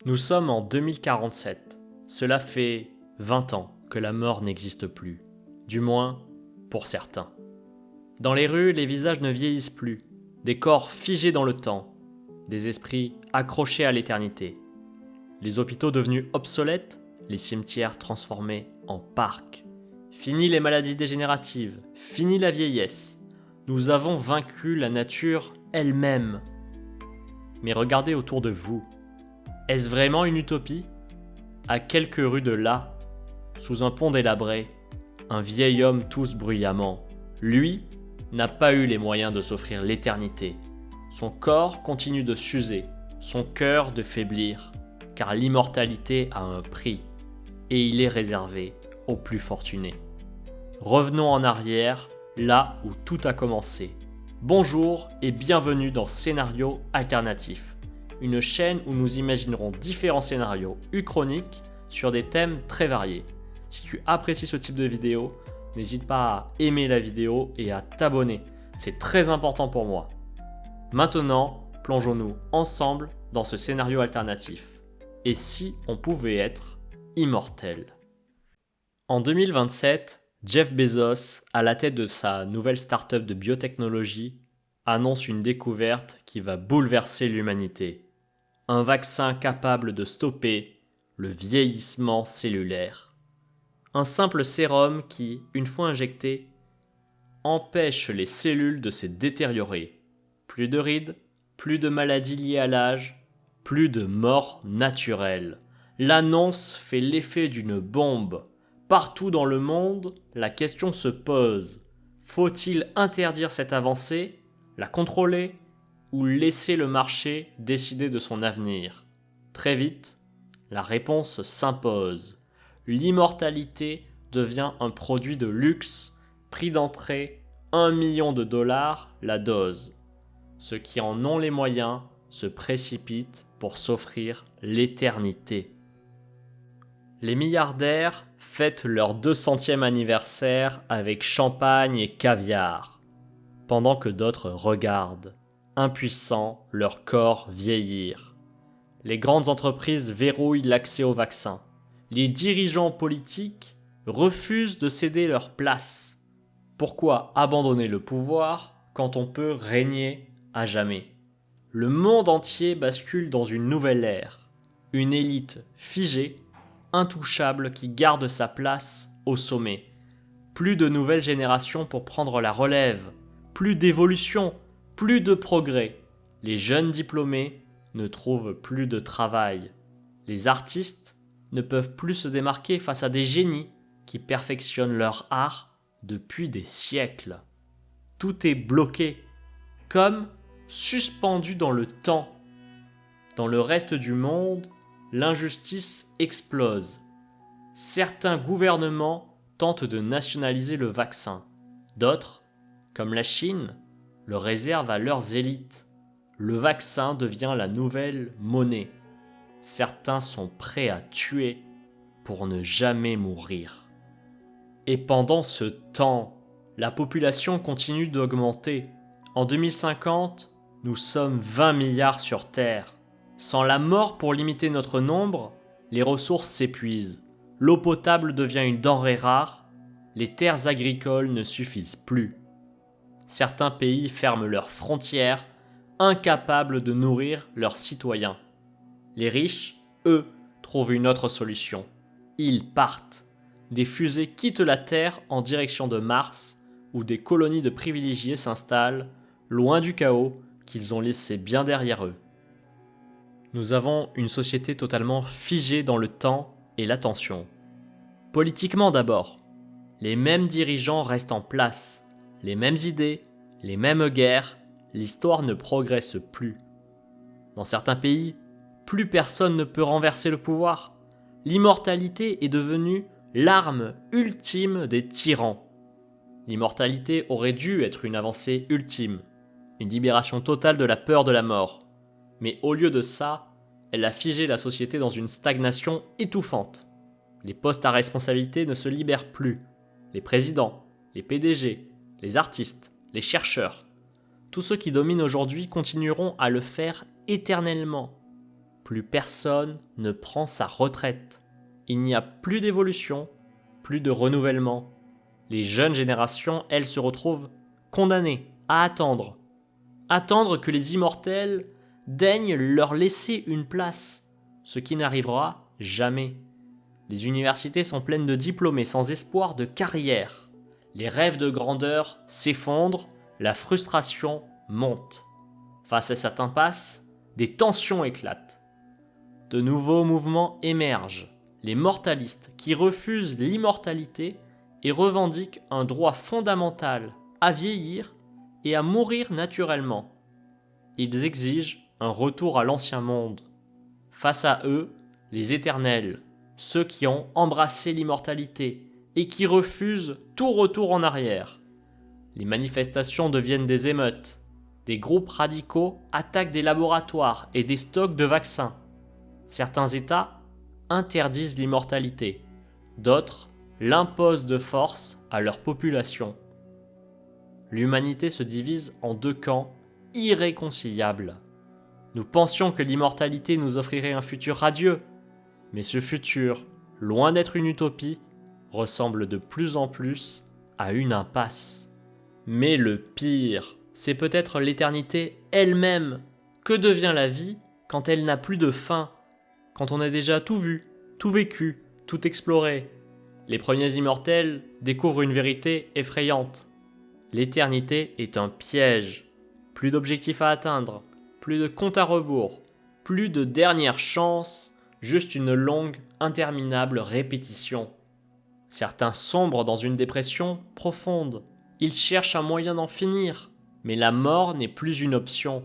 Nous sommes en 2047. Cela fait 20 ans que la mort n'existe plus. Du moins, pour certains. Dans les rues, les visages ne vieillissent plus. Des corps figés dans le temps. Des esprits accrochés à l'éternité. Les hôpitaux devenus obsolètes, les cimetières transformés en parcs. Fini les maladies dégénératives, fini la vieillesse. Nous avons vaincu la nature elle-même. Mais regardez autour de vous. Est-ce vraiment une utopie ? À quelques rues de là, sous un pont délabré, un vieil homme tousse bruyamment. Lui n'a pas eu les moyens de s'offrir l'éternité. Son corps continue de s'user, son cœur de faiblir, car l'immortalité a un prix, et il est réservé aux plus fortunés. Revenons en arrière, là où tout a commencé. Bonjour et bienvenue dans Scénario Alternatif, une chaîne où nous imaginerons différents scénarios uchroniques sur des thèmes très variés. Si tu apprécies ce type de vidéo, n'hésite pas à aimer la vidéo et à t'abonner, c'est très important pour moi. Maintenant, plongeons-nous ensemble dans ce scénario alternatif. Et si on pouvait être immortel ? En 2027, Jeff Bezos, à la tête de sa nouvelle start-up de biotechnologie, annonce une découverte qui va bouleverser l'humanité. Un vaccin capable de stopper le vieillissement cellulaire. Un simple sérum qui, une fois injecté, empêche les cellules de se détériorer. Plus de rides, plus de maladies liées à l'âge, plus de morts naturelles. L'annonce fait l'effet d'une bombe. Partout dans le monde, la question se pose. Faut-il interdire cette avancée, la contrôler ou laisser le marché décider de son avenir ? Très vite, la réponse s'impose. L'immortalité devient un produit de luxe, prix d'entrée $1 million la dose. Ceux qui en ont les moyens se précipitent pour s'offrir l'éternité. Les milliardaires fêtent leur 200e anniversaire avec champagne et caviar, pendant que d'autres regardent, impuissants, leur corps vieillir. Les grandes entreprises verrouillent l'accès au vaccin. Les dirigeants politiques refusent de céder leur place. Pourquoi abandonner le pouvoir quand on peut régner à jamais ? Le monde entier bascule dans une nouvelle ère. Une élite figée, intouchable qui garde sa place au sommet. Plus de nouvelles générations pour prendre la relève. Plus d'évolution, plus de progrès. Les jeunes diplômés ne trouvent plus de travail. Les artistes ne peuvent plus se démarquer face à des génies qui perfectionnent leur art depuis des siècles. Tout est bloqué, comme suspendu dans le temps. Dans le reste du monde, l'injustice explose. Certains gouvernements tentent de nationaliser le vaccin. D'autres, comme la Chine, le réservent à leurs élites. Le vaccin devient la nouvelle monnaie. Certains sont prêts à tuer pour ne jamais mourir. Et pendant ce temps, la population continue d'augmenter. En 2050, nous sommes 20 milliards sur Terre. Sans la mort pour limiter notre nombre, les ressources s'épuisent. L'eau potable devient une denrée rare. Les terres agricoles ne suffisent plus. Certains pays ferment leurs frontières, incapables de nourrir leurs citoyens. Les riches, eux, trouvent une autre solution. Ils partent. Des fusées quittent la Terre en direction de Mars, où des colonies de privilégiés s'installent, loin du chaos qu'ils ont laissé bien derrière eux. Nous avons une société totalement figée dans le temps et l'attention. Politiquement d'abord, les mêmes dirigeants restent en place, les mêmes idées, les mêmes guerres, l'histoire ne progresse plus. Dans certains pays, plus personne ne peut renverser le pouvoir. L'immortalité est devenue l'arme ultime des tyrans. L'immortalité aurait dû être une avancée ultime, une libération totale de la peur de la mort. Mais au lieu de ça, elle a figé la société dans une stagnation étouffante. Les postes à responsabilité ne se libèrent plus. Les présidents, les PDG, les artistes, les chercheurs, tous ceux qui dominent aujourd'hui continueront à le faire éternellement. plus personne ne prend sa retraite. Il n'y a plus d'évolution, plus de renouvellement. Les jeunes générations, elles, se retrouvent condamnées à attendre. Attendre que les immortels daignent leur laisser une place, ce qui n'arrivera jamais. Les universités sont pleines de diplômés sans espoir de carrière. Les rêves de grandeur s'effondrent, la frustration monte. Face à cette impasse, des tensions éclatent. De nouveaux mouvements émergent. Les mortalistes qui refusent l'immortalité et revendiquent un droit fondamental à vieillir et à mourir naturellement. Ils exigent un retour à l'ancien monde. Face à eux, les éternels, ceux qui ont embrassé l'immortalité et qui refusent tout retour en arrière. Les manifestations deviennent des émeutes. Des groupes radicaux attaquent des laboratoires et des stocks de vaccins. Certains États interdisent l'immortalité. D'autres l'imposent de force à leur population. L'humanité se divise en deux camps irréconciliables. Nous pensions que l'immortalité nous offrirait un futur radieux, mais ce futur, loin d'être une utopie, ressemble de plus en plus à une impasse. Mais le pire, c'est peut-être l'éternité elle-même. Que devient la vie quand elle n'a plus de fin, quand on a déjà tout vu, tout vécu, tout exploré? Les premiers immortels découvrent une vérité effrayante. L'éternité est un piège. Plus d'objectifs à atteindre, plus de compte à rebours, plus de dernière chance, juste une longue, interminable répétition. Certains sombrent dans une dépression profonde. Ils cherchent un moyen d'en finir, mais la mort n'est plus une option.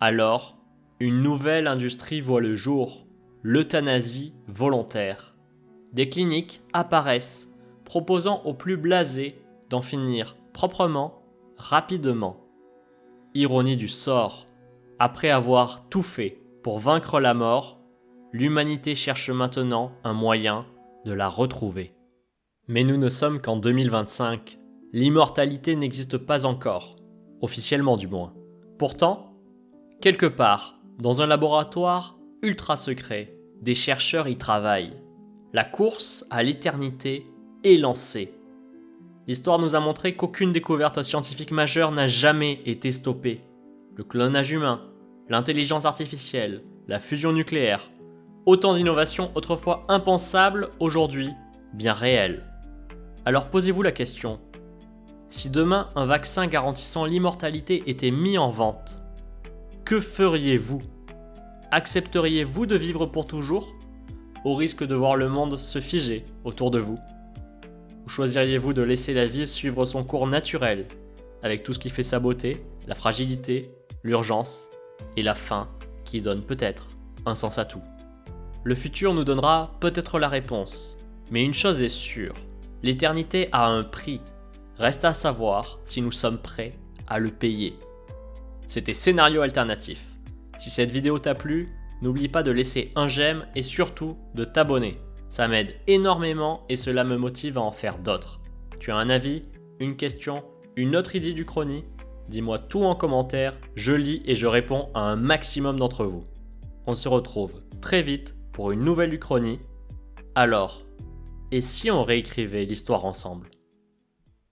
Alors, une nouvelle industrie voit le jour, l'euthanasie volontaire. Des cliniques apparaissent, proposant aux plus blasés d'en finir proprement, rapidement. Ironie du sort, après avoir tout fait pour vaincre la mort, l'humanité cherche maintenant un moyen de la retrouver. Mais nous ne sommes qu'en 2025. L'immortalité n'existe pas encore, officiellement du moins. Pourtant, quelque part, dans un laboratoire ultra secret, des chercheurs y travaillent. La course à l'éternité est lancée. L'histoire nous a montré qu'aucune découverte scientifique majeure n'a jamais été stoppée. Le clonage humain, l'intelligence artificielle, la fusion nucléaire, autant d'innovations autrefois impensables, aujourd'hui bien réelles. Alors posez-vous la question, si demain un vaccin garantissant l'immortalité était mis en vente, que feriez-vous? Accepteriez-vous de vivre pour toujours, au risque de voir le monde se figer autour de vous? Ou choisiriez-vous de laisser la vie suivre son cours naturel, avec tout ce qui fait sa beauté, la fragilité, l'urgence et la fin qui donne peut-être un sens à tout? Le futur nous donnera peut-être la réponse, mais une chose est sûre, l'éternité a un prix. Reste à savoir si nous sommes prêts à le payer. C'était Scénario Alternatif. Si cette vidéo t'a plu, n'oublie pas de laisser un j'aime et surtout de t'abonner. Ça m'aide énormément et cela me motive à en faire d'autres. Tu as un avis, une question, une autre idée d'Uchronie? Dis-moi tout en commentaire, je lis et je réponds à un maximum d'entre vous. On se retrouve très vite pour une nouvelle Uchronie. Alors, et si on réécrivait l'histoire ensemble ?